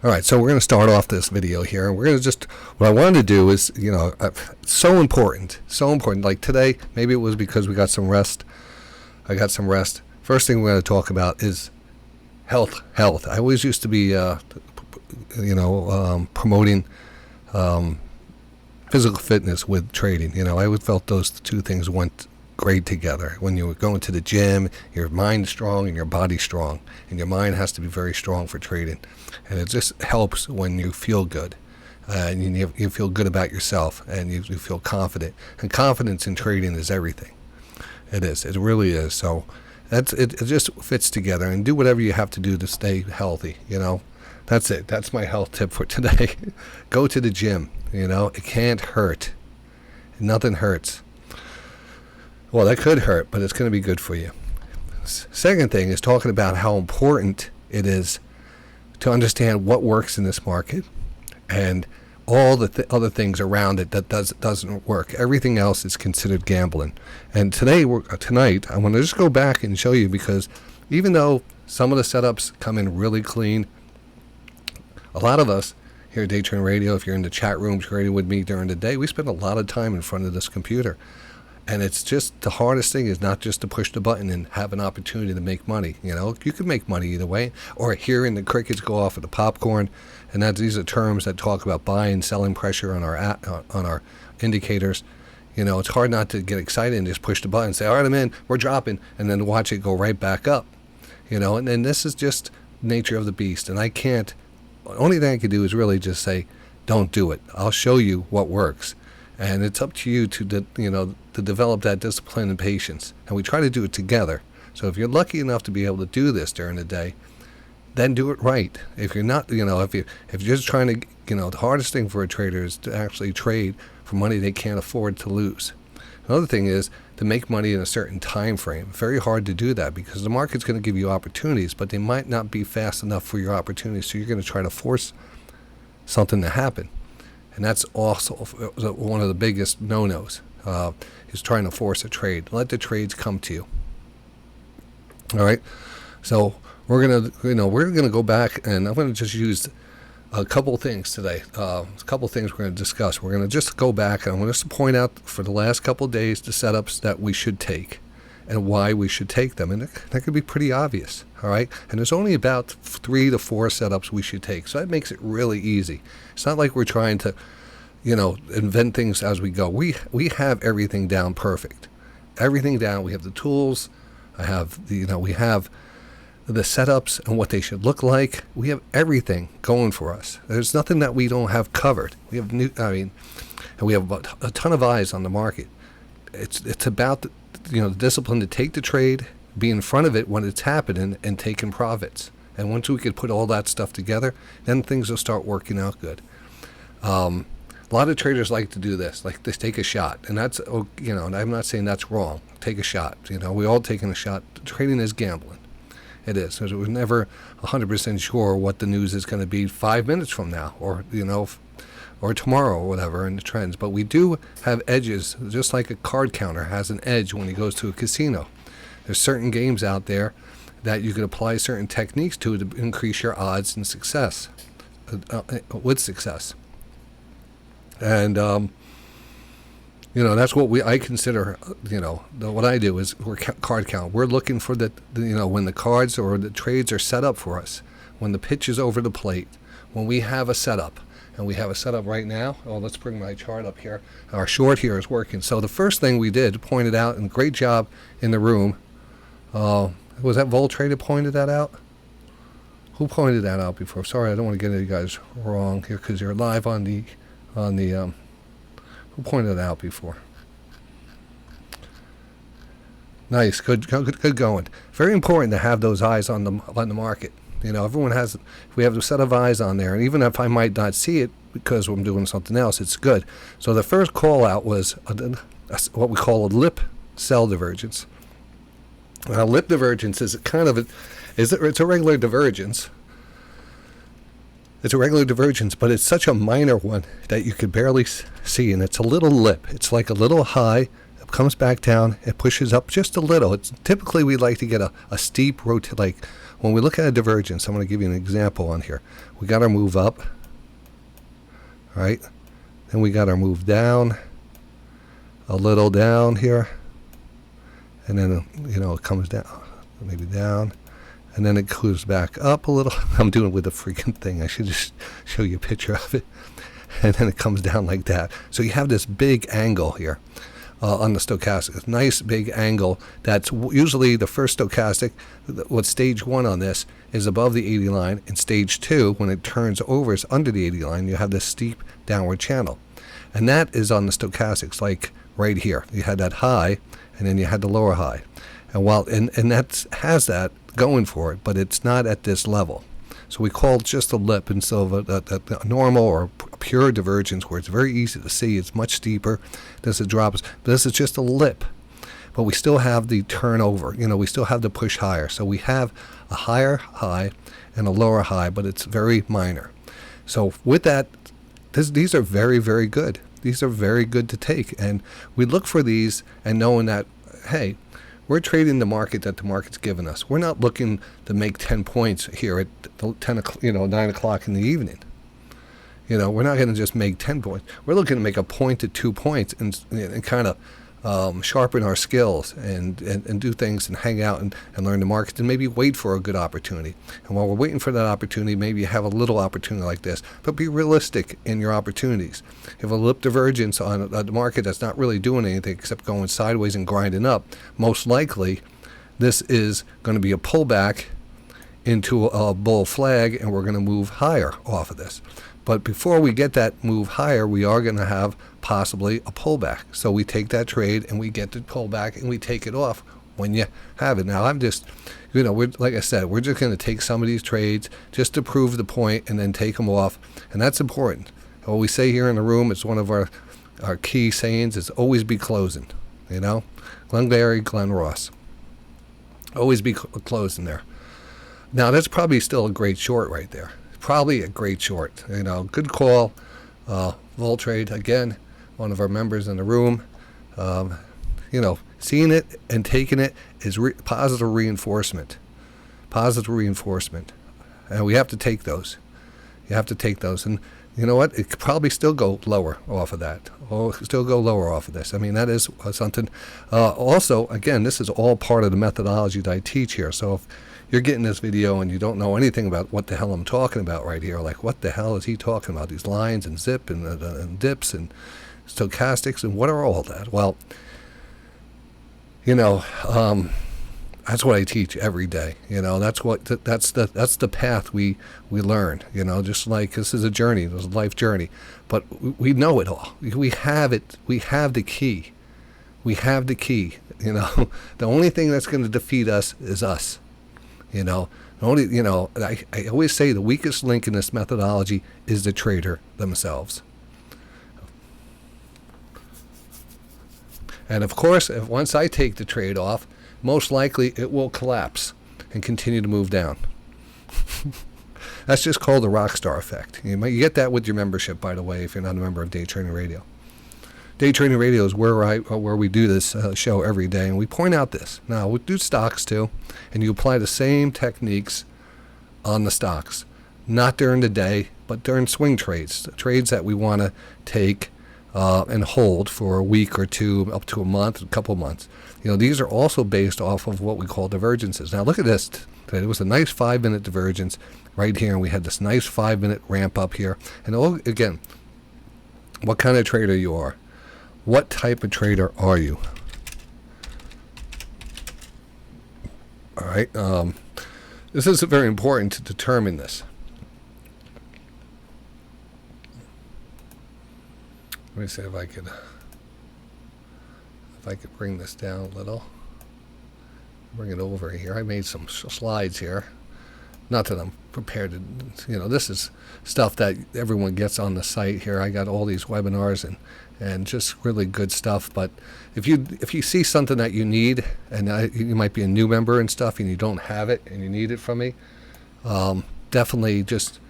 All right, so we're going to start off this video here. We're going to just, what I wanted to do is, so important. Like today, maybe it was because we got some rest. I got some rest. First thing we're going to talk about is health. I always used to be, promoting physical fitness with trading. I always felt those two things went great together. When you were going to the gym, your mind's strong and your body's strong, and your mind has to be very strong for trading. And it just helps when you feel good, and you feel good about yourself, and you feel confident. And confidence in trading is everything. It is. It really is. So it just fits together. And do whatever you have to do to stay healthy. That's it. That's my health tip for today. Go to the gym. It can't hurt. Nothing hurts. Well, that could hurt, but it's going to be good for you. Second thing is talking about how important it is to understand what works in this market and all the other things around it that doesn't work. Everything else is considered gambling. And tonight, I want to just go back and show you, because even though some of the setups come in really clean, a lot of us here at Day Trade Radio, if you're in the chat room trading with me during the day, we spend a lot of time in front of this computer. And it's just, the hardest thing is not just to push the button and have an opportunity to make money. You can make money either way. Or hearing the crickets go off of the popcorn, and these are terms that talk about buying and selling pressure on our indicators. It's hard not to get excited and just push the button and say, all right, I'm in, we're dropping, and then watch it go right back up. And then this is just nature of the beast. And the only thing I can do is really just say, don't do it. I'll show you what works. And it's up to you to develop that discipline and patience. And we try to do it together. So if you're lucky enough to be able to do this during the day, then do it right. If you're not, if you're just trying to, the hardest thing for a trader is to actually trade for money they can't afford to lose. Another thing is to make money in a certain time frame. Very hard to do that, because the market's going to give you opportunities, but they might not be fast enough for your opportunities. So you're going to try to force something to happen. And that's also one of the biggest no-nos, is trying to force a trade. Let the trades come to you. All right. So we're gonna go back, and I'm gonna just use a couple things today. A couple things we're gonna discuss. We're gonna just go back, and I'm gonna just point out for the last couple of days the setups that we should take and why we should take them. And that could be pretty obvious. All right. And there's only about 3 to 4 setups we should take. So that makes it really easy. It's not like we're trying to, invent things as we go. We have everything down perfect. Everything down. We have the tools. We have the setups and what they should look like. We have everything going for us. There's nothing that we don't have covered. We have and we have a ton of eyes on the market. It's about the discipline to take the trade, be in front of it when it's happening, and taking profits. And once we could put all that stuff together, then things will start working out good. A lot of traders like to do this, like just take a shot. And that's, and I'm not saying that's wrong. Take a shot. We all taking a shot. Trading is gambling. It is. So we're never 100% sure what the news is going to be 5 minutes from now, or tomorrow, or whatever, in the trends. But we do have edges, just like a card counter has an edge when he goes to a casino. There's certain games out there that you can apply certain techniques to increase your odds and success, with success. And, that's what I consider, what I do is we're card count. We're looking for when the cards or the trades are set up for us, when the pitch is over the plate, when we have a setup. And we have a setup right now. Oh, let's bring my chart up here. Our short here is working. So the first thing we did, pointed out, and great job in the room. Was that Vol Trader pointed that out? Who pointed that out before? Sorry, I don't want to get you guys wrong here, because you're live on the. Who pointed it out before? Nice, good going. Very important to have those eyes on the market. Everyone has. If we have a set of eyes on there, and even if I might not see it because I'm doing something else, it's good. So the first call out was what we call a lip cell divergence. Now, lip divergence is it's a regular divergence. It's a regular divergence, but it's such a minor one that you could barely see, and it's a little lip. It's like a little high comes back down, it pushes up just a little. It's typically we like to get a steep rotate. Like when we look at a divergence, I'm going to give you an example on here. We got our move up, right? Then we got our move down, a little down here, and then it comes down, maybe down, and then it goes back up a little. I'm doing it with a freaking thing. I should just show you a picture of it. And then it comes down like that. So you have this big angle here on the stochastic. This nice big angle that's usually the first stochastic. What stage 1 on this is above the 80 line. And stage 2, when it turns over, is under the 80 line. You have this steep downward channel. And that is on the stochastics, like right here. You had that high, and then you had the lower high. And that has that going for it, but it's not at this level. So we call it just a lip instead of a normal or pure divergence where it's very easy to see. It's much steeper. This is drops. This is just a lip. But we still have the turnover. We still have the push higher. So we have a higher high and a lower high, but it's very minor. So with that, these are very, very good. These are very good to take. And we look for these and knowing that, hey, we're trading the market that the market's given us. We're not looking to make 10 points here at 9 o'clock in the evening. We're not going to just make 10 points. We're looking to make a point to 2 points and kind of sharpen our skills and do things and hang out and learn the market and maybe wait for a good opportunity. And while we're waiting for that opportunity, maybe you have a little opportunity like this, but be realistic in your opportunities. If a lip divergence on a market that's not really doing anything except going sideways and grinding up, most likely this is going to be a pullback into a bull flag, and we're going to move higher off of this. But before we get that move higher, we are going to have possibly a pullback. So we take that trade and we get the pullback and we take it off when you have it. Now I'm just, like I said, we're just going to take some of these trades just to prove the point and then take them off. And that's important. What we say here in the room, it's one of our key sayings, is always be closing. Glengarry, Glen Ross. Always be closing there. Now that's probably still a great short right there. Probably a great short. Good call. Vol trade, again, one of our members in the room. Seeing it and taking it is positive reinforcement. Positive reinforcement. And we have to take those. You have to take those. And you know what? It could probably still go lower off of that. Or still go lower off of this. I mean, that is something. Also, again, this is all part of the methodology that I teach here. So if you're getting this video and you don't know anything about what the hell I'm talking about right here, like what the hell is he talking about? These lines and zip and dips and stochastics and what are all that? Well, that's what I teach every day. That's the path we learn. Just like this is a journey, this is a life journey. But we know it all. We have it. We have the key. We have the key. The only thing that's going to defeat us is us. I always say the weakest link in this methodology is the trader themselves. And of course, once I take the trade off, most likely it will collapse and continue to move down. That's just called the rock star effect. You get that with your membership, by the way, if you're not a member of Day Trading Radio. Day Trading Radio is where we do this show every day, and we point out this. Now, we do stocks too, and you apply the same techniques on the stocks. Not during the day, but during swing trades, trades that we want to take and hold for a week or two, up to a month, a couple months. These are also based off of what we call divergences. Now, look at this. It was a nice 5-minute divergence right here, and we had this nice 5-minute ramp up here. And again, what kind of trader you are. What type of trader are you? All right. This is very important to determine this. Let me see if I could bring this down a little. Bring it over here. I made some slides here. Not that I'm prepared to, this is stuff that everyone gets on the site here. I got all these webinars and just really good stuff. But if you see something that you need, and you might be a new member and stuff, and you don't have it and you need it from me, definitely just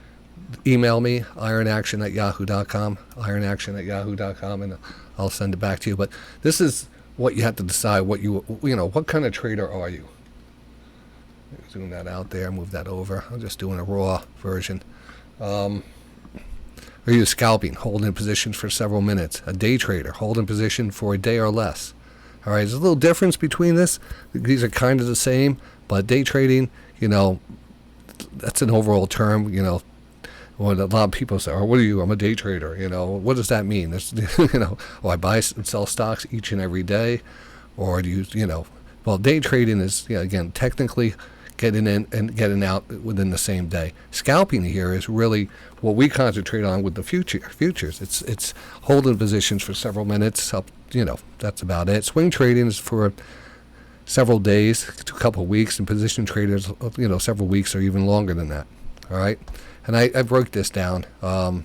email me, ironaction@yahoo.com, ironaction@yahoo.com, and I'll send it back to you. But this is what you have to decide what what kind of trader are you. Zoom that out there, move that over. I'm just doing a raw version. Are you scalping, holding positions for several minutes? A day trader, holding position for a day or less. All right, there's a little difference between this. These are kind of the same, but day trading, that's an overall term. When a lot of people say, "Oh, what are you? I'm a day trader." What does that mean? It's, I buy and sell stocks each and every day, or do you, well, day trading is, again, technically getting in and getting out within the same day. Scalping here is really what we concentrate on with the futures. It's holding positions for several minutes. Up, that's about it. Swing trading is for several days, a couple of weeks, and position traders, several weeks or even longer than that. All right. And I broke this down. And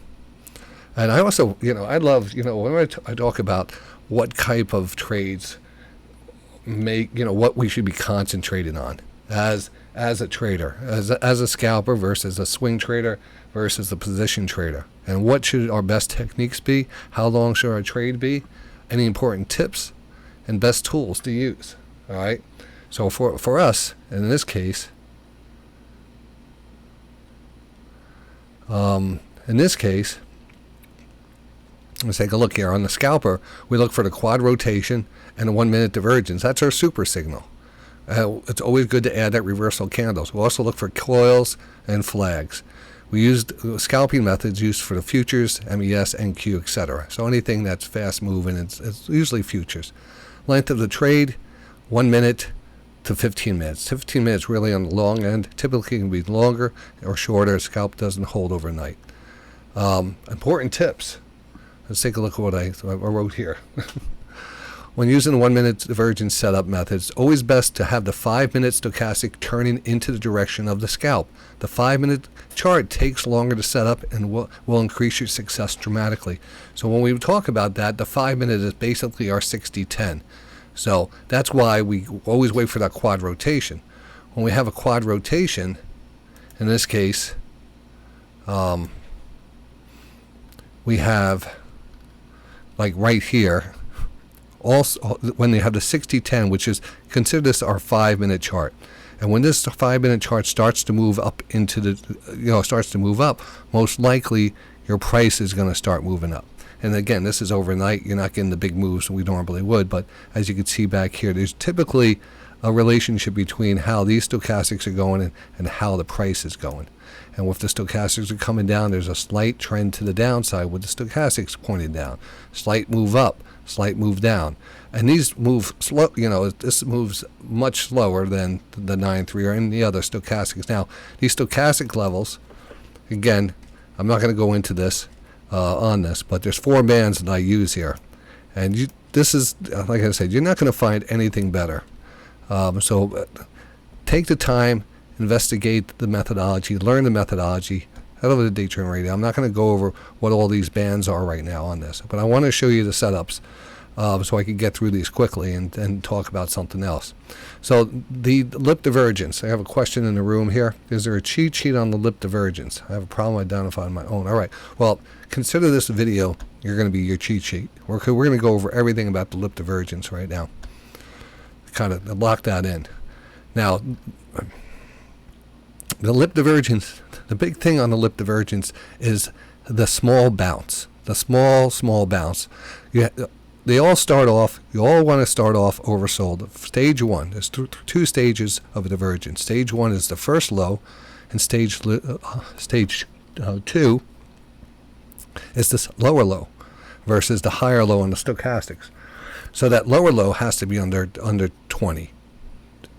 I also, I love, when I talk about what type of trades what we should be concentrating on as a trader, as a scalper versus a swing trader versus a position trader. And what should our best techniques be? How long should our trade be? Any important tips and best tools to use. All right. So for us, in this case, let's take a look here. On the scalper, we look for the quad rotation and a 1 minute divergence. That's our super signal. It's always good to add that reversal candles. We also look for coils and flags. We used scalping methods used for the futures, MES, NQ, etc. So anything that's fast moving, it's usually futures. Length of the trade, 1 minute to 15 minutes. 15 minutes really on the long end. Typically can be longer or shorter. Scalp doesn't hold overnight. Important tips. Let's take a look at what I wrote here. When using the 1 minute divergence setup method, it's always best to have the 5 minute stochastic turning into the direction of the scalp. The 5 minute chart takes longer to set up and will increase your success dramatically. So when we talk about that, the 5 minute is basically our 60-10. So that's why we always wait for that quad rotation. When we have a quad rotation, in this case, we have, like right here, also when they have the 60-10, which is, consider this our 5 minute chart. And when this 5 minute chart starts to move up starts to move up, most likely your price is going to start moving up. And again, this is overnight. You're not getting the big moves we normally would, but as you can see back here, there's typically a relationship between how these stochastics are going and how the price is going. And if the stochastics are coming down, there's a slight trend to the downside with the stochastics pointing down. Slight move up, slight move down. And these move slow, this moves much slower than the 9-3 or any other stochastics. Now, these stochastic levels, again, I'm not going to go into this on this, but there's 4 bands that I use here. And this is, like I said, you're not going to find anything better. So take the time, investigate the methodology, learn the methodology. Head over to Day Trading Radio. I'm not going to go over what all these bands are right now on this, but I want to show you the setups so I can get through these quickly and talk about something else. So the lip divergence. I have a question in the room here. Is there a cheat sheet on the lip divergence? I have a problem identifying my own. All right. Well, consider this video. You're going to be your cheat sheet. We're going to go over everything about the lip divergence right now. Kind of lock that in. Now, the lip divergence, the big thing on the lip divergence is the small bounce. The small bounce. They all start off, you all want to start off oversold. Stage 1, there's two stages of a divergence. Stage 1 is the first low, and stage 2 is this lower low versus the higher low on the stochastics. So that lower low has to be under 20,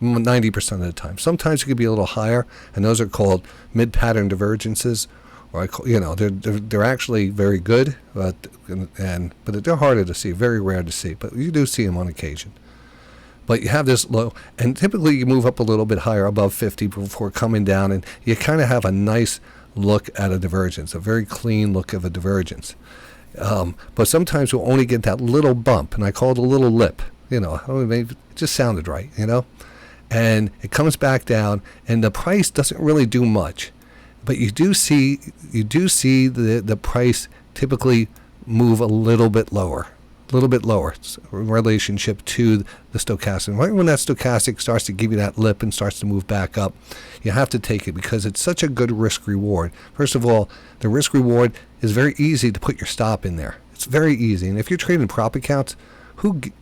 90% of the time. Sometimes it could be a little higher, and those are called mid-pattern divergences, or they're actually very good, but they're harder to see, very rare to see. But you do see them on occasion. But you have this low, and typically you move up a little bit higher, above 50, before coming down, and you kind of have a nice look at a divergence, a very clean look of a divergence. But sometimes we'll only get that little bump, and I call it a little lip. It just sounded right, and it comes back down, and the price doesn't really do much, but you do see the price typically move a little bit lower, a little bit lower in relationship to the stochastic. Right when that stochastic starts to give you that lip and starts to move back up, you have to take it because it's such a good risk reward. First of all, the risk reward is very easy to put your stop in there. It's very easy. And if you're trading prop accounts, it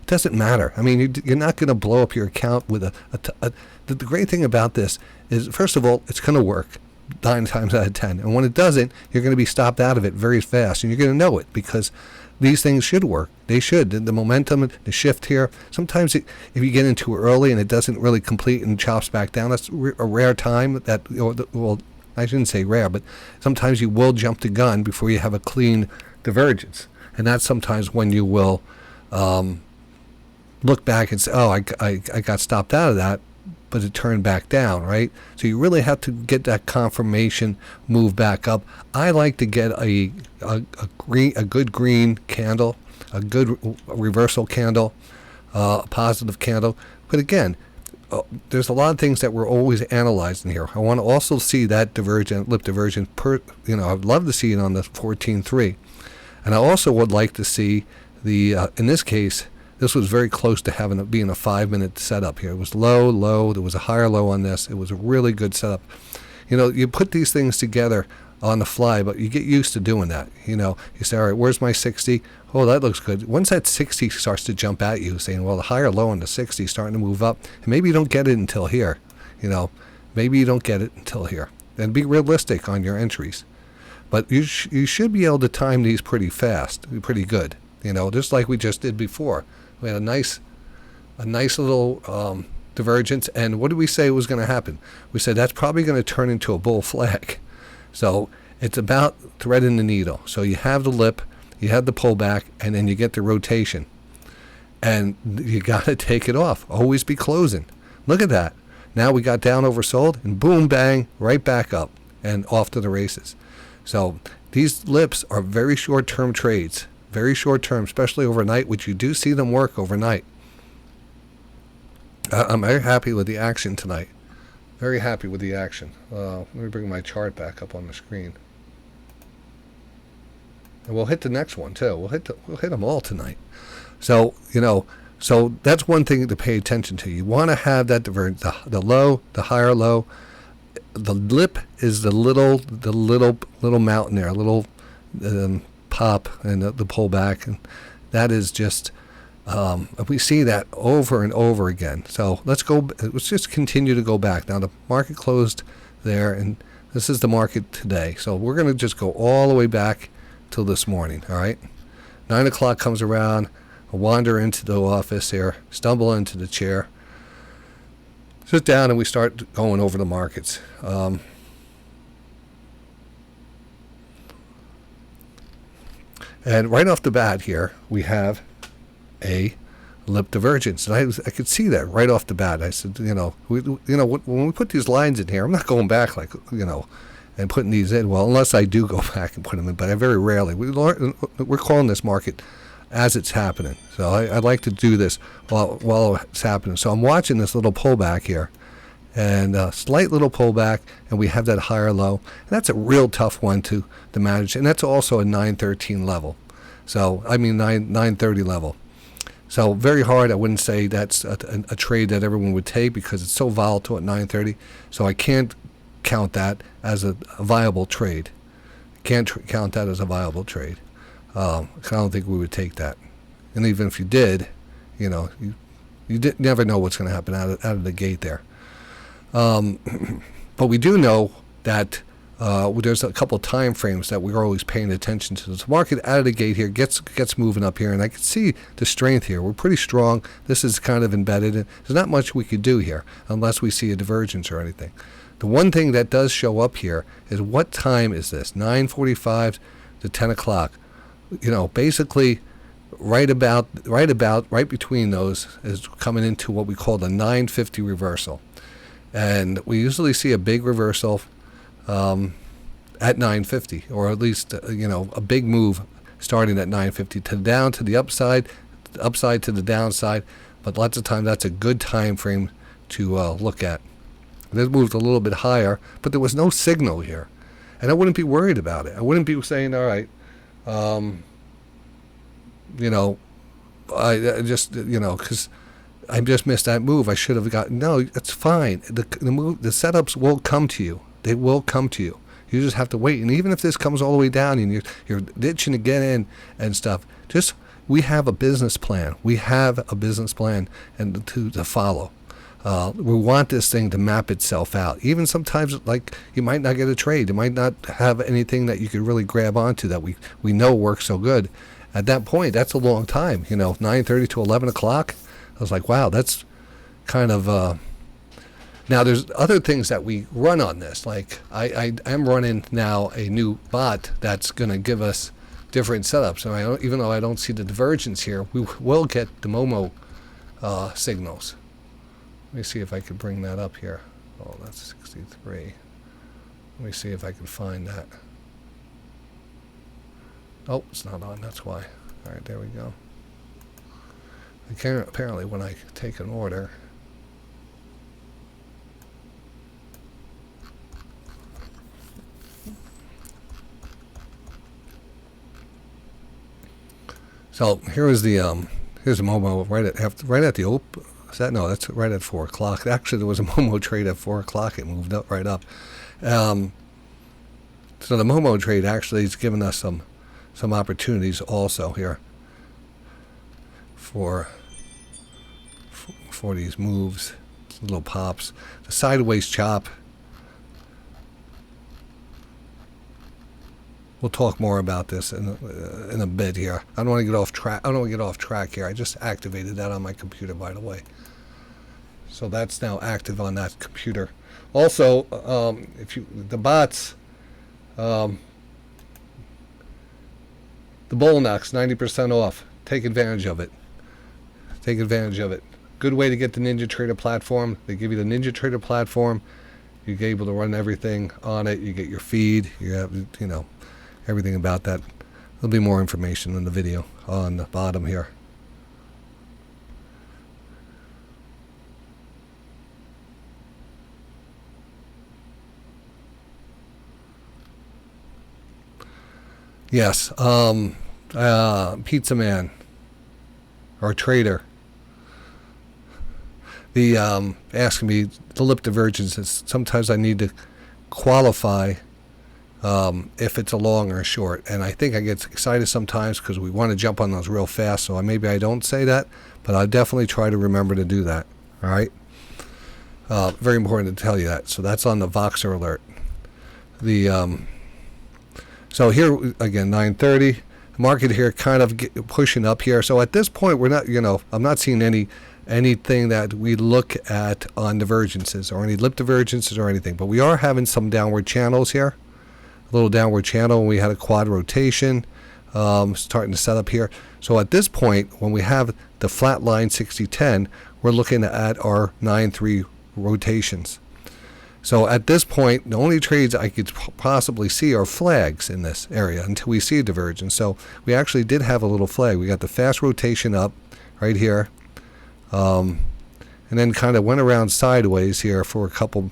doesn't matter. I mean, you're not going to blow up your account with the great thing about this is, first of all, it's going to work 9 times out of 10. And when it doesn't, you're going to be stopped out of it very fast. And you're going to know it because these things should work. They should. The momentum, the shift here. Sometimes if you get in too early and it doesn't really complete and chops back down, that's a rare time that, well, I shouldn't say rare, but sometimes you will jump the gun before you have a clean divergence. And that's sometimes when you will look back and say, oh, I got stopped out of that, but it turned back down, right? So you really have to get that confirmation move back up. I like to get a good green candle, a good reversal candle, a positive candle. But again, there's a lot of things that we're always analyzing here. I want to also see that lip divergence I'd love to see it on the 14.3. And I also would like to see in this case, this was very close to being a 5-minute setup here. It was low, there was a higher low on this. It was a really good setup. You put these things together on the fly, but you get used to doing that. You say, all right, where's my 60? Oh, that looks good. Once that 60 starts to jump at you, saying, well, the higher low on the 60 is starting to move up, and maybe you don't get it until here. Maybe you don't get it until here. And be realistic on your entries. But you should be able to time these pretty fast, pretty good. Just like we just did before. We had a nice little divergence, and what did we say was going to happen? We said that's probably going to turn into a bull flag. So it's about threading the needle. So you have the lip, you have the pullback, and then you get the rotation. And you got to take it off. Always be closing. Look at that. Now we got down oversold, and boom, bang, right back up and off to the races. So these lips are very short-term trades. Very short term, especially overnight, which you do see them work overnight. I'm very happy with the action tonight. Very happy with the action. Let me bring my chart back up on the screen. And we'll hit the next one too. We'll hit them all tonight. So so that's one thing to pay attention to. You want to have that divergence, the low, the higher low. The lip is the little mountain there, a little pop and the pullback, and that is just we see that over and over again. So let's just continue to go back. Now the market closed there, and this is the market today. So we're going to just go all the way back till this morning. All right, 9 o'clock comes around. I wander into the office here, stumble into the chair, sit down, and we start going over the markets. And right off the bat here, we have a lip divergence. And I could see that right off the bat. I said, when we put these lines in here, I'm not going back and putting these in. Well, unless I do go back and put them in, but I very rarely. We're calling this market as it's happening. So I'd like to do this while it's happening. So I'm watching this little pullback here. And a slight little pullback, and we have that higher low. And that's a real tough one to manage, and that's also a 913 level. So, 930 level. So very hard. I wouldn't say that's a trade that everyone would take because it's so volatile at 930. So I can't count that as a viable trade. Can't count that as a viable trade. I don't think we would take that. And even if you did, you never know what's going to happen out of the gate there. But we do know that there's a couple of time frames that we're always paying attention to. The market out of the gate here gets moving up here, and I can see the strength here. We're pretty strong. This is kind of embedded. There's not much we could do here unless we see a divergence or anything. The one thing that does show up here is what time is this? 9:45 to 10 o'clock. Basically right between those is coming into what we call the 950 reversal. And we usually see a big reversal at 950, or at least a big move starting at 950 to down to the upside to the downside. But lots of times that's a good time frame to look at. This moved a little bit higher, but there was no signal here, and I wouldn't be worried about it. I wouldn't be saying, all right, you know, I just, you know, because I just missed that move. I should have gotten. No, it's fine. The setups will come to you. They will come to you. You just have to wait. And even if this comes all the way down and you're ditching to get in and stuff, just we have a business plan. We have a business plan and to follow. We want this thing to map itself out. Even sometimes, like, you might not get a trade. You might not have anything that you could really grab onto that we know works so good. At that point, that's a long time. 9:30 to 11 o'clock. I was like, wow, that's kind of... Now, there's other things that we run on this. Like, I am running now a new bot that's going to give us different setups. And even though I don't see the divergence here, we will get the Momo signals. Let me see if I can bring that up here. Oh, that's 63. Let me see if I can find that. Oh, it's not on. That's why. All right, there we go. Apparently, when I take an order... So here's the Momo right at the open. Is that no? That's right at 4 o'clock. Actually, there was a Momo trade at 4 o'clock. It moved up right up. So the Momo trade actually has given us some opportunities also here for these moves, little pops, the sideways chop. We'll talk more about this in a bit here. I don't want to get off track. I don't want to get off track here. I just activated that on my computer, by the way. So that's now active on that computer. Also, the bots, the Bullnox 90% off. Take advantage of it. Take advantage of it. Good way to get the Ninja Trader platform. They give you the Ninja Trader platform. You're able to run everything on it. You get your feed. You have, everything about that. There'll be more information in the video on the bottom here. Yes, Pizza Man or Trader. The asking me the lip divergence. Sometimes I need to qualify if it's a long or a short, and I think I get excited sometimes because we want to jump on those real fast. So maybe I don't say that, but I'll definitely try to remember to do that. All right. Very important to tell you that. So that's on the Voxer alert. So here again, 9:30. Market here kind of pushing up here. So at this point, we're not. I'm not seeing anything that we look at on divergences or any lip divergences or anything. But we are having some downward channels here. A little downward channel, and we had a quad rotation starting to set up here. So at this point, when we have the flat line 60-10, we're looking at our 9-3 rotations. So at this point, the only trades I could possibly see are flags in this area until we see a divergence. So we actually did have a little flag. We got the fast rotation up right here, and then kind of went around sideways here for a couple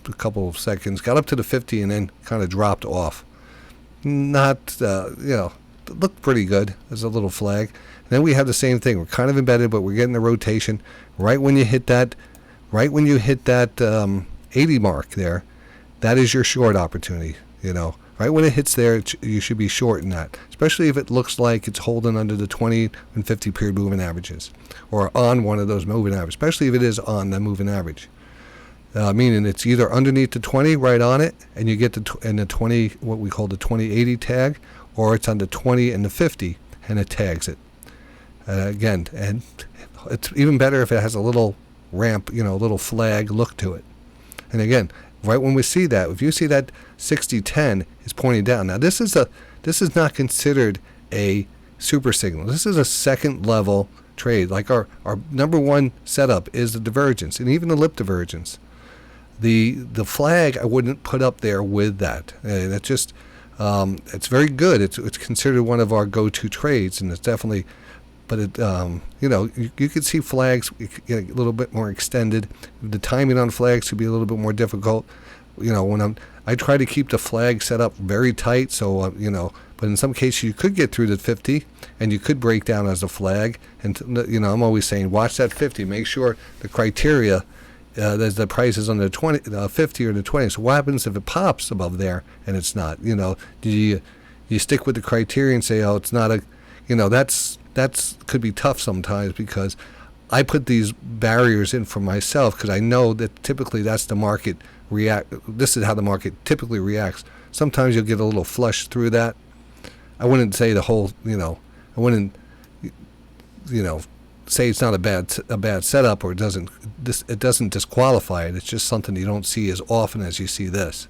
of seconds, got up to the 50, and then kind of dropped off. Not, looked pretty good as a little flag. And then we have the same thing. We're kind of embedded, but we're getting the rotation right when you hit that 80 mark there. That is your short opportunity. Right when it hits there, you should be short in that, especially if it looks like it's holding under the 20 and 50 period moving averages, or on one of those moving averages, especially if it is on the moving average. Meaning it's either underneath the 20 right on it, and you get the 20, what we call the 2080 tag, or it's on the 20 and the 50, and it tags it. Again, and it's even better if it has a little ramp, a little flag look to it. And again, right when we see that, if you see that 60-10 is pointing down. Now this is not considered a super signal. This is a second level trade. Like our number one setup is the divergence, and even the lip divergence. The flag I wouldn't put up there with that. That's just it's very good. It's considered one of our go-to trades, and it's definitely. But it you could see flags get a little bit more extended. The timing on flags could be a little bit more difficult. When I try to keep the flag set up very tight, so but in some cases you could get through the 50 and you could break down as a flag. And I'm always saying, watch that 50, make sure the criteria, the price is under 50 or the 20. So what happens if it pops above there and it's not? Do you stick with the criteria and say, oh, it's not a, that's could be tough sometimes, because I put these barriers in for myself because I know that typically that's the market this is how the market typically reacts. Sometimes you'll get a little flush through that. I wouldn't say the whole, I wouldn't, say it's not a bad setup, or it doesn't disqualify it. It's just something you don't see as often as you see this.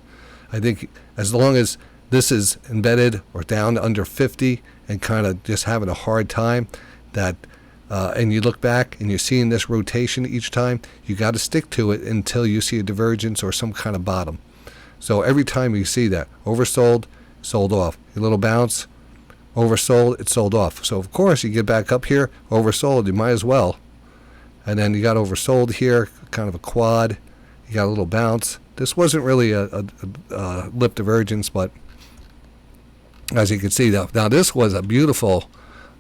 I think as long as this is embedded or down to under 50 and kind of just having a hard time, that and you look back and you're seeing this rotation each time, you got to stick to it until you see a divergence or some kind of bottom. So every time you see that, oversold, sold off, a little bounce, oversold, it sold off. So of course you get back up here, oversold, you might as well. And then you got oversold here, kind of a quad, you got a little bounce. This wasn't really a lip divergence, but as you can see, now this was a beautiful,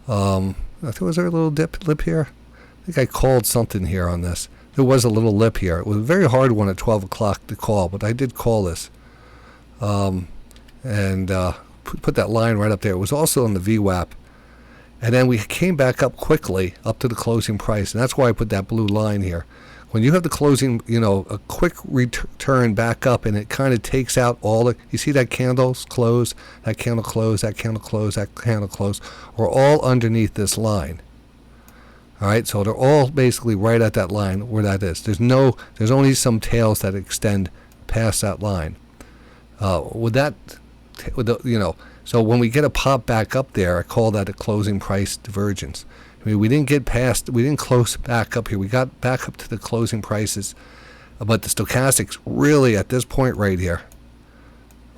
I think, was there a little lip here? I think I called something here on this. There was a little lip here. It was a very hard one at 12 o'clock to call, but I did call this. And put that line right up there. It was also on the VWAP. And then we came back up quickly, up to the closing price. And that's why I put that blue line here. When you have the closing, a quick return back up, and it kind of takes out all the, you see that candles close, that candle close, that candle close, that candle close, we're all underneath this line. All right, so they're all basically right at that line where that is. There's only some tails that extend past that line. So when we get a pop back up there, I call that a closing price divergence. I mean, we didn't close back up here. We got back up to the closing prices, but the stochastics really at this point right here,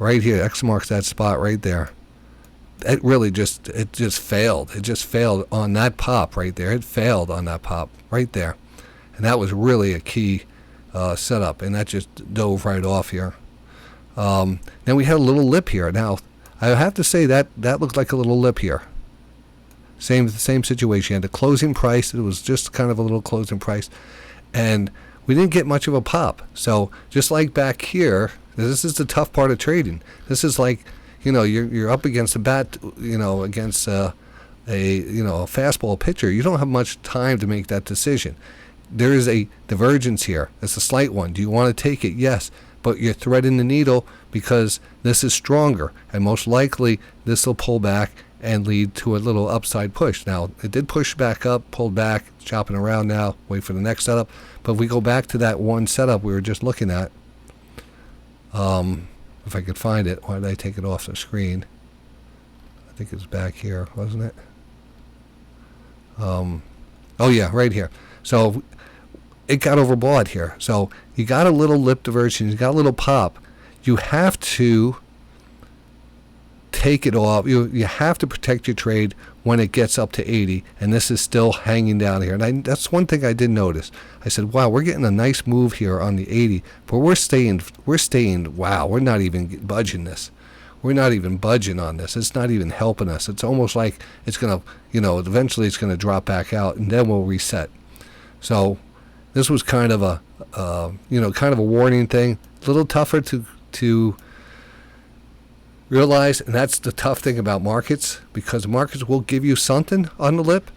X marks that spot right there. It just failed. It just failed on that pop right there. It failed on that pop right there, and that was really a key setup, and that just dove right off here. Then we had a little lip here. Now I have to say that looked like a little lip here. Same situation. You had the closing price. It was just kind of a little closing price, and we didn't get much of a pop. So just like back here, this is the tough part of trading. This is like, you're up against a bat, against a fastball pitcher. You don't have much time to make that decision. There is a divergence here. It's a slight one. Do you want to take it? Yes, but you're threading the needle because this is stronger, and most likely this will pull back and lead to a little upside push. Now, it did push back up, pulled back, chopping around now, wait for the next setup. But if we go back to that one setup we were just looking at, if I could find it, why did I take it off the screen? I think it's back here, wasn't it? Oh yeah, right here. So it got overbought here. So you got a little lip diversion, you got a little pop. You have to take it off. You have to protect your trade when it gets up to 80, and this is still hanging down here. And that's one thing I did notice. I said, wow, we're getting a nice move here on the 80, but we're staying, wow, we're not even budging this. We're not even budging on this. It's not even helping us. It's almost like it's going to, eventually it's going to drop back out, and then we'll reset. So this was kind of a, kind of a warning thing. A little tougher to realize, and that's the tough thing about markets, because markets will give you something on the lip,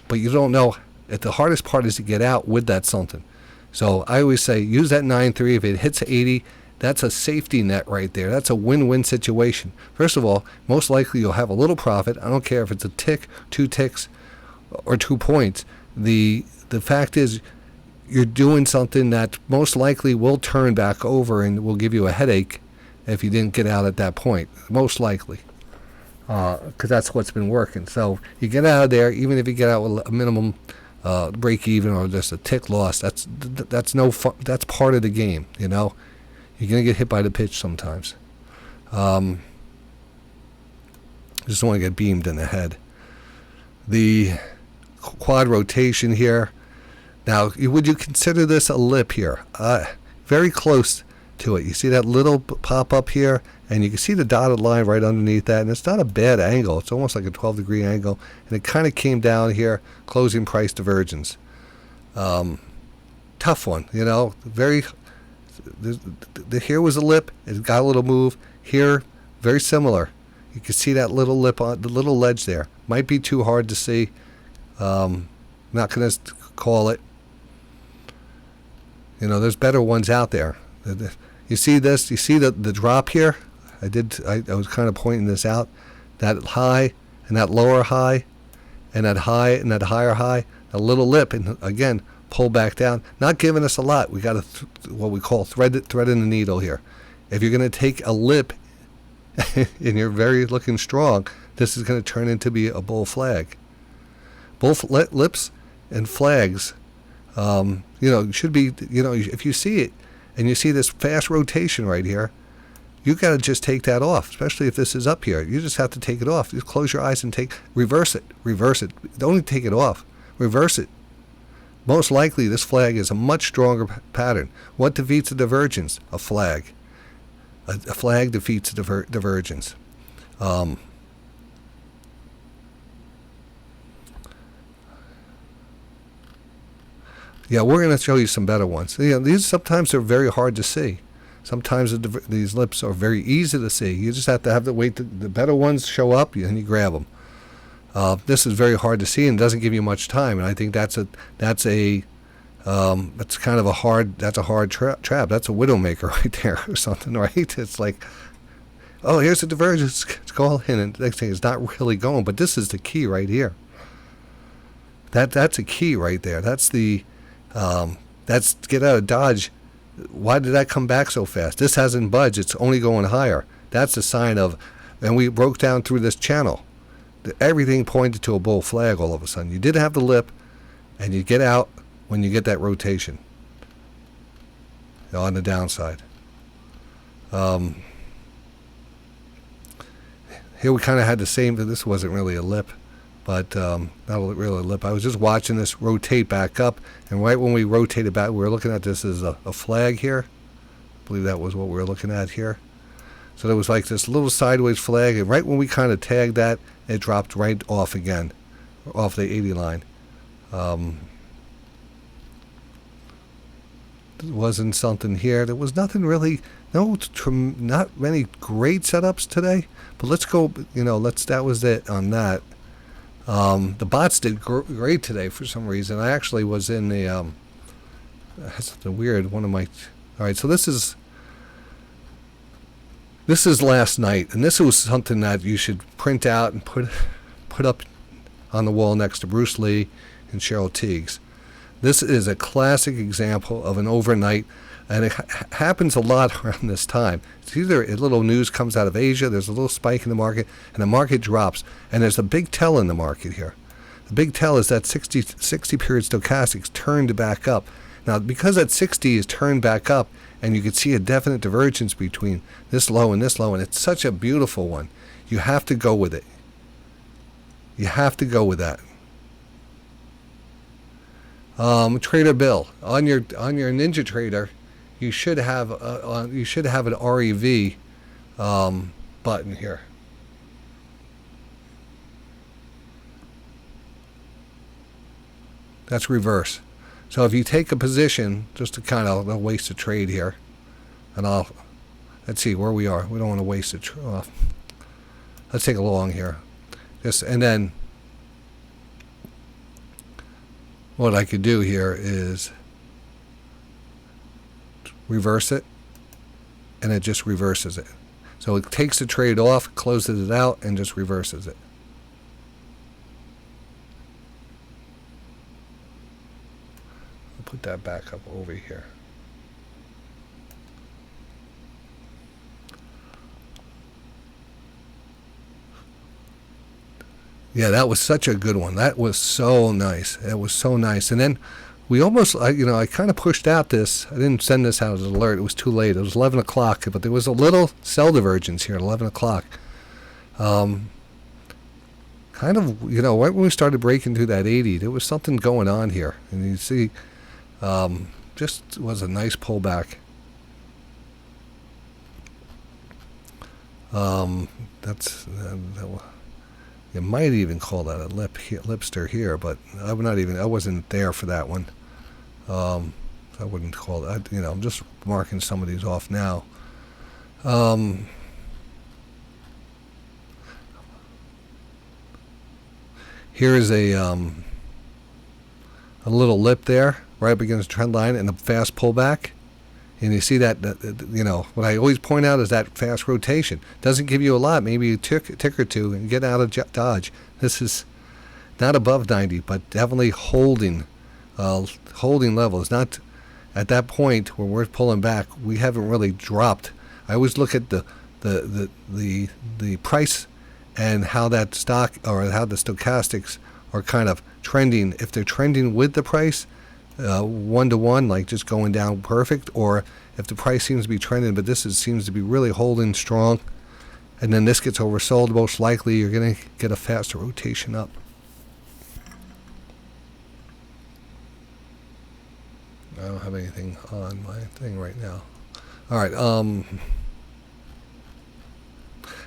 but you don't know. The hardest part is to get out with that something. So I always say use that 9.3. If it hits 80, that's a safety net right there. That's a win-win situation. First of all, most likely you'll have a little profit. I don't care if it's a tick, 2 ticks, or 2 points. The fact is you're doing something that most likely will turn back over and will give you a headache if you didn't get out at that point, most likely, because that's what's been working. So you get out of there, even if you get out with a minimum break even or just a tick loss. That's no fun. That's part of the game. You're gonna get hit by the pitch sometimes. Just don't want to get beamed in the head. The quad rotation here. Now, would you consider this a lip here? Very close to it. You see that little pop up here, and you can see the dotted line right underneath that, and it's not a bad angle. It's almost like a 12-degree angle, and it kind of came down here, closing price divergence. Tough one, you know, very, here was a lip, it got a little move. Here, very similar. You can see that little lip on the little ledge there. Might be too hard to see. Not going to call it. You know, there's better ones out there. You see this? You see the drop here? I was kind of pointing this out. That high and that lower high and that high and that higher high. A little lip, and again, pull back down. Not giving us a lot. We got what we call thread in the needle here. If you're going to take a lip and you're very looking strong, this is going to turn into be a bull flag. Both lips and flags, you know, should be, you know, if you see it and you see this fast rotation right here, you got to just take that off, especially if this is up here. You just have to take it off. Just close your eyes and reverse it. Don't take it off. Reverse it. Most likely this flag is a much stronger pattern. What defeats a divergence? A flag. A flag defeats a divergence. Yeah, we're going to show you some better ones. You know, these sometimes are very hard to see. Sometimes these lips are very easy to see. You just have to wait. The better ones show up, and you grab them. This is very hard to see and doesn't give you much time. And I think that's kind of a hard trap. That's a widowmaker right there or something, right? It's like, oh, here's the divergence. It's going in, and the next thing is not really going. But this is the key right here. That's a key right there. That's the that's get out of Dodge. Why did that come back so fast? This hasn't budged. It's only going higher. That's a sign of, and we broke down through this channel. Everything pointed to a bull flag all of a sudden. You did have the lip, and you get out when you get that rotation on the downside. Here we kind of had the same, this wasn't really a lip, but not really a lip. I was just watching this rotate back up, and right when we rotated back, we were looking at this as a flag here. I believe that was what we were looking at here. So there was like this little sideways flag, and right when we kind of tagged that, it dropped right off again, off the 80 line. There wasn't something here. There was nothing really, not many great setups today. But let's go, you know, that was it on that. The bots did great today for some reason. I actually was in the, that's something weird, all right, so this is last night, and this was something that you should print out and put up on the wall next to Bruce Lee and Cheryl Teague's. This is a classic example of an overnight, and it happens a lot around this time. It's either a little news comes out of Asia, there's a little spike in the market, and the market drops, and there's a big tell in the market here. The big tell is that 60 period stochastics turned back up. Now, because that 60 is turned back up, and you can see a definite divergence between this low, and it's such a beautiful one. You have to go with it. You have to go with that. Trader Bill, on your Ninja Trader, you should have an REV button here. That's reverse. So if you take a position, just to kind of waste a trade here, and let's see where we are. We don't want to waste it. Let's take a long here, and then what I could do here is reverse it, and it just reverses it. So it takes the trade off, closes it out, and just reverses it. Put that back up over here. Yeah, that was such a good one. That was so nice. It was so nice. And then we almost, I kind of pushed out this. I didn't send this out as an alert. It was too late. It was 11 o'clock, but there was a little cell divergence here at 11 o'clock. Kind of, right when we started breaking through that 80, there was something going on here. And you see, just was a nice pullback. That's you might even call that a lipster here, but I wasn't there for that one. I wouldn't call it. I'm just marking some of these off now. Here is a little lip there, right up against the trend line, and a fast pullback. And you see that, what I always point out is that fast rotation. Doesn't give you a lot, maybe a tick or two, and get out of dodge. This is not above 90, but definitely holding levels. Not at that point where we're pulling back. We haven't really dropped. I always look at the price and how that stock or how the stochastics are kind of trending. If they're trending with the price, 1-to-1, like just going down perfect, or if the price seems to be trending, but seems to be really holding strong, and then this gets oversold, most likely you're going to get a faster rotation up. I don't have anything on my thing right now. All right,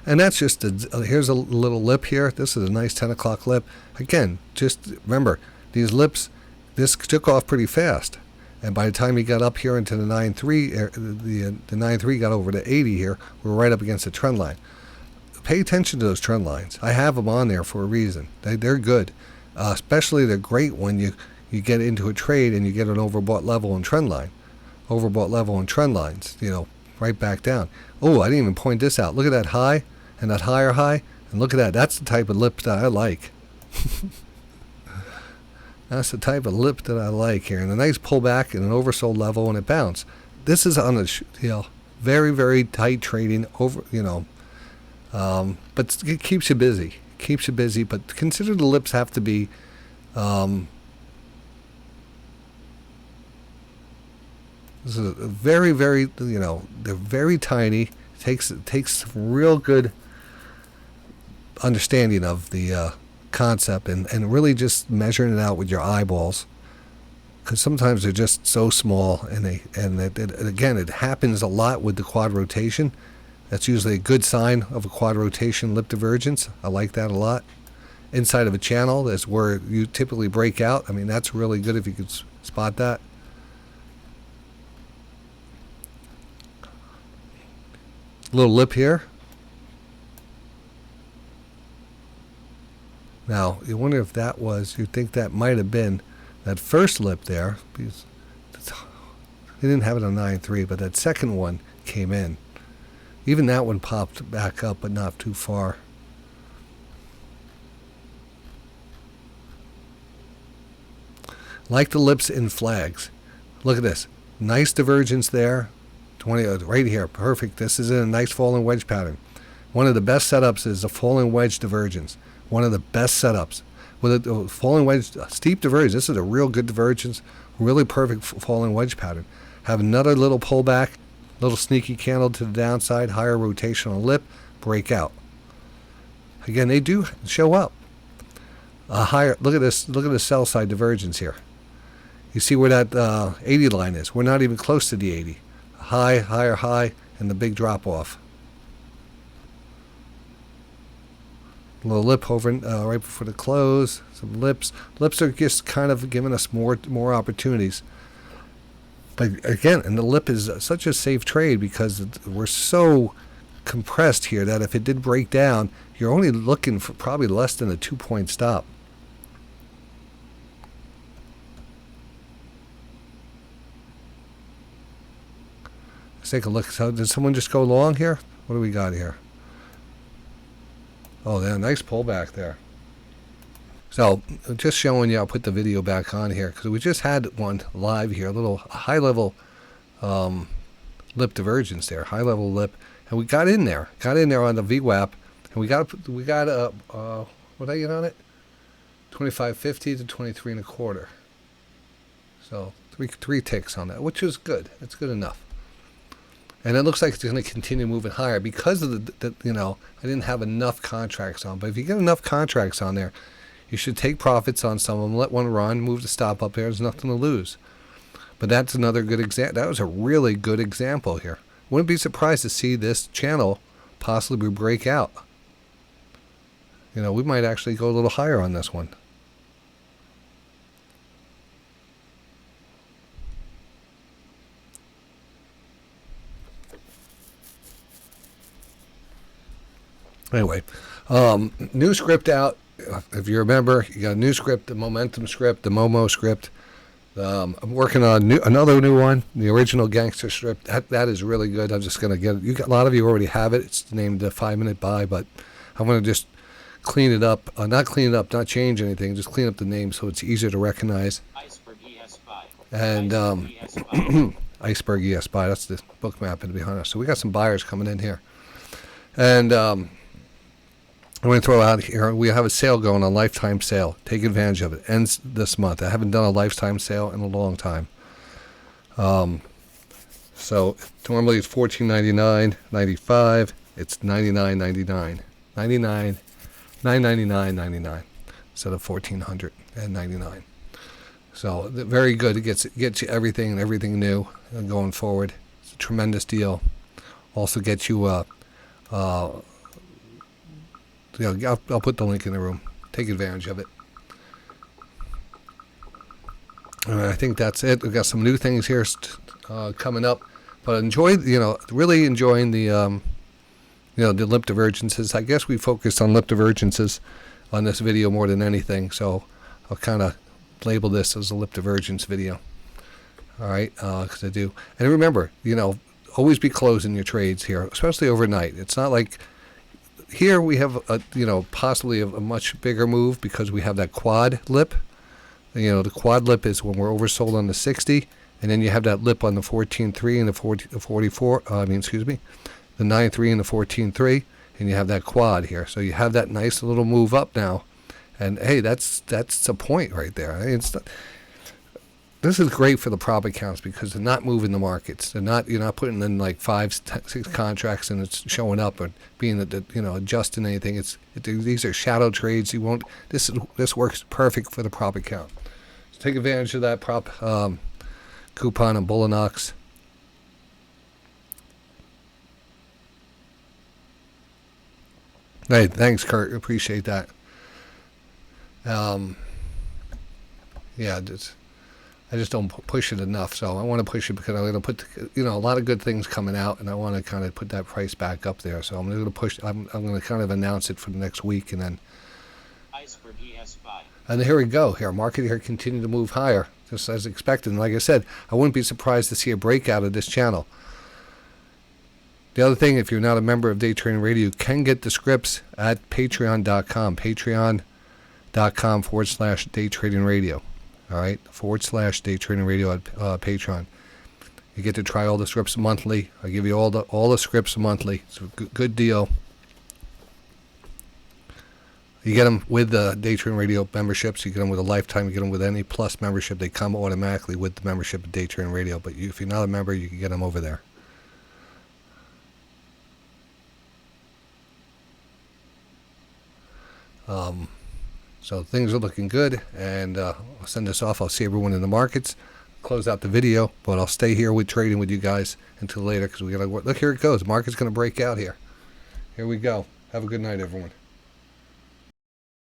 and that's just here's a little lip here. This is a nice 10 o'clock lip. Again, just remember, these lips, this took off pretty fast. And by the time you got up here into the 9.3, the 9.3 got over to 80 here, we're right up against the trend line. Pay attention to those trend lines. I have them on there for a reason. They're good. Especially they're great when you get into a trade and you get an overbought level and trend line. Overbought level and trend lines, right back down. Oh, I didn't even point this out. Look at that high and that higher high. And look at that. That's the type of lip that I like. That's the type of lip that I like here. And a nice pullback and an oversold level and it bounced. This is on a very, very tight trading over, but it keeps you busy. Keeps you busy. But consider the lips have to be this is a very, very, they're very tiny. It takes real good understanding of the concept and really just measuring it out with your eyeballs, because sometimes they're just so small, and again, it happens a lot with the quad rotation. That's usually a good sign of a quad rotation lip divergence. I like that a lot. Inside of a channel is where you typically break out. I mean, that's really good if you could spot that. Little lip here. Now, you wonder if you think that might have been that first lip there, because they didn't have it on 9.3, but that second one came in. Even that one popped back up, but not too far. Like the lips in flags. Look at this. Nice divergence there. 20 right here. Perfect. This is in a nice falling wedge pattern. One of the best setups is a falling wedge divergence. One of the best setups. With a falling wedge, steep divergence. This is a real good divergence. Really perfect falling wedge pattern. Have another little pullback. Little sneaky candle to the downside. Higher rotational lip. Breakout. Again, they do show up. A higher. Look at this. Look at the sell side divergence here. You see where that 80 line is. We're not even close to the 80. High, higher high, and the big drop off. A little lip over right before the close. Some lips. Lips are just kind of giving us more opportunities. But again, and the lip is such a safe trade because we're so compressed here that if it did break down, you're only looking for probably less than a 2-point stop. Let's take a look. So did someone just go long here? What do we got here? Oh, yeah, nice pullback there. So just showing you, I'll put the video back on here because we just had one live here, a little high-level lip divergence there, high-level lip, and we got in there on the VWAP, and we got what did I get on it? 25.50 to 23.25. So three ticks on that, which was good. That's good enough. And it looks like it's going to continue moving higher because of I didn't have enough contracts on. But if you get enough contracts on there, you should take profits on some of them, let one run, move the stop up there. There's nothing to lose. But that's another good example. That was a really good example here. Wouldn't be surprised to see this channel possibly break out. You know, we might actually go a little higher on this one. Anyway, new script out. If you remember, you got a new script, the Momentum script, the Momo script. I'm working on another new one, the original Gangster script. That is really good. I'm just going to get it. A lot of you already have it. It's named 5-Minute Buy, but I'm going to just clean it up. Not clean it up, not change anything. Just clean up the name so it's easier to recognize. Iceberg ES5. And Iceberg ES5. That's the book mapping behind us. So we got some buyers coming in here. And I'm going to throw out here, we have a sale going on, lifetime sale. Take advantage of it. Ends this month. I haven't done a lifetime sale in a long time. So normally it's $14.99.95. It's $99.99. $999.99 instead of $1,499. So very good. It gets you everything and everything new going forward. It's a tremendous deal. Also gets you I'll put the link in the room. Take advantage of it. And I think that's it. We've got some new things here coming up, but really enjoying the the lip divergences. I guess we focused on lip divergences on this video more than anything, so I'll kind of label this as a lip divergence video. All right, because I do. And remember, always be closing your trades here, especially overnight. It's not like here we have possibly a much bigger move because we have that quad lip. The quad lip is when we're oversold on the 60, and then you have that lip on the 14.3 and the 44. The 9.3 and the 14.3, and you have that quad here. So you have that nice little move up now, and hey, that's a point right there. This is great for the prop accounts because they're not moving the markets. You're not putting in like 5, 6 contracts and it's showing up or being adjusting anything. These are shadow trades. This works perfect for the prop account. So take advantage of that prop coupon and Bullinox. Hey, thanks, Kurt. Appreciate that. I just don't push it enough, so I want to push it because I'm going to put, a lot of good things coming out, and I want to kind of put that price back up there. So I'm going to push. I'm going to kind of announce it for the next week, and then. Iceberg ES5. And here we go. Here, market here continue to move higher, just as expected. And like I said, I wouldn't be surprised to see a breakout of this channel. The other thing, if you're not a member of Day Trading Radio, you can get the scripts at patreon.com. Patreon.com/Day Trading Radio. All right, /Day Trading Radio at Patreon. You get to try all the scripts monthly. I give you all the scripts monthly. It's a good deal. You get them with the Day Trading Radio memberships. You get them with a lifetime. You get them with any plus membership. They come automatically with the membership of Day Trading Radio. But if you're not a member, you can get them over there. So things are looking good, and I'll send this off. I'll see everyone in the markets, close out the video, but I'll stay here with trading with you guys until later because we got to work. Look, here it goes. The market's going to break out here. Here we go. Have a good night, everyone.